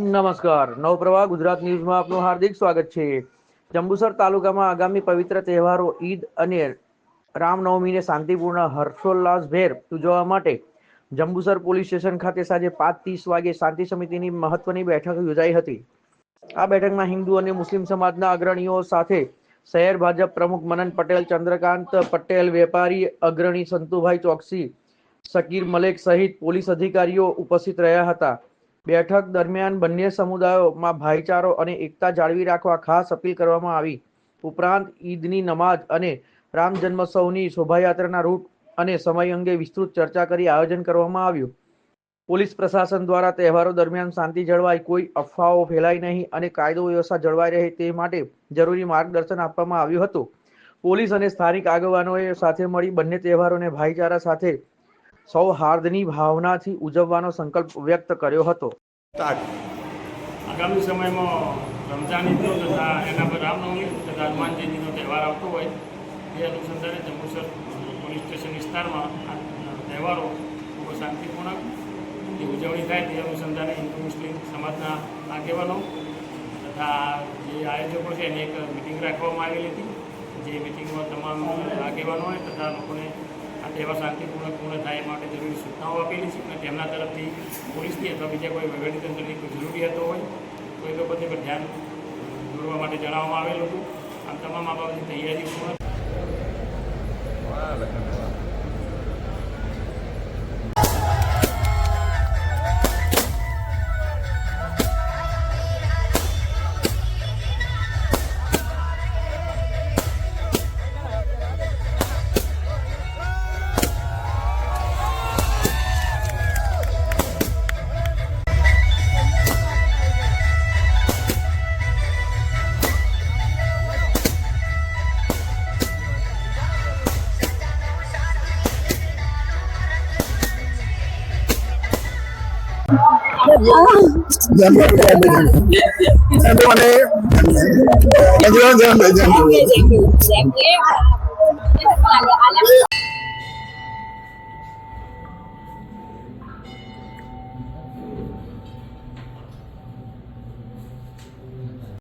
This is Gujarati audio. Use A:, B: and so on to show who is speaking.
A: નમસ્કાર, નવપ્રવાહ ગુજરાત ન્યૂઝમાં આપનું હાર્દિક સ્વાગત છે। જંબુસર તાલુકામાં આગામી પવિત્ર તહેવારો ઈદ અને રામનવમીને શાંતિપૂર્ણ હર્ષોલ્લાસભેર ઉજવવા માટે જંબુસર પોલીસ સ્ટેશન ખાતે સાંજે 5:30 વાગે શાંતિ સમિતિની મહત્વની બેઠક યોજાઈ હતી। આ બેઠકમાં હિન્દુ અને મુસ્લિમ સમાજના અગ્રણીઓ સાથે શહેર ભાજપ પ્રમુખ મનન પટેલ, ચંદ્રકાંત પટેલ, વેપારી અગ્રણી સંતુભાઈ ચોકસી, શકીર મલેક સહિત પોલીસ અધિકારીઓ ઉપસ્થિત રહ્યા હતા। બેઠક દરમિયાન બંને સમુદાયોમાં ભાઈચારો અને એકતા જાળવી રાખવા ખાસ અપીલ કરવામાં આવી। ઉપરાંત ઈદની નમાઝ અને રામ જન્મોત્સવની શોભાયાત્રાના રૂટ અને સમય અંગે વિસ્તૃત ચર્ચા કરી આયોજન કરવામાં આવ્યું। પોલીસ પ્રશાસન દ્વારા તહેવારો દરમિયાન શાંતિ જળવાય, કોઈ અફવાઓ ફેલાય નહીં અને કાયદો વ્યવસ્થા જળવાઈ રહે તે માટે જરૂરી માર્ગદર્શન આપવામાં આવ્યું હતું। પોલીસ અને સ્થાનિક આગેવાનોએ સાથે મળી બંને તહેવારોને ભાઈચારા સાથે સૌહાર્દની ભાવનાથી ઉજવવાનો સંકલ્પ વ્યક્ત કર્યો હતો।
B: આગામી સમયમાં રમઝાન ઈદનો તથા એના પર રામનવમી તથા હનુમાન જયંતિનો તહેવાર આવતો હોય તે અનુસંધાને જંબુસર પોલીસ સ્ટેશન વિસ્તારમાં આ તહેવારો ખૂબ શાંતિપૂર્ણ ઉજવણી થાય તે અનુસંધાને હિન્દુ મુસ્લિમ સમાજના આગેવાનો તથા જે આયોજકો છે એની એક મિટિંગ રાખવામાં આવેલી હતી। જે મિટિંગમાં તમામ આગેવાનોએ તથા લોકોને આ તહેવાર શાંતિપૂર્ણ પૂર્ણ થાય એ માટે જરૂરી સૂચનાઓ આપેલી છે અને તેમના તરફથી પોલીસની અથવા બીજા કોઈ વહીવટીતંત્રની કોઈ જરૂરિયાતો હોય તો એ બાબતે પર ધ્યાન દોરવા માટે જણાવવામાં આવેલું હતું। આમ તમામ આ બાબતની તૈયારી પૂર્ણ
C: jangan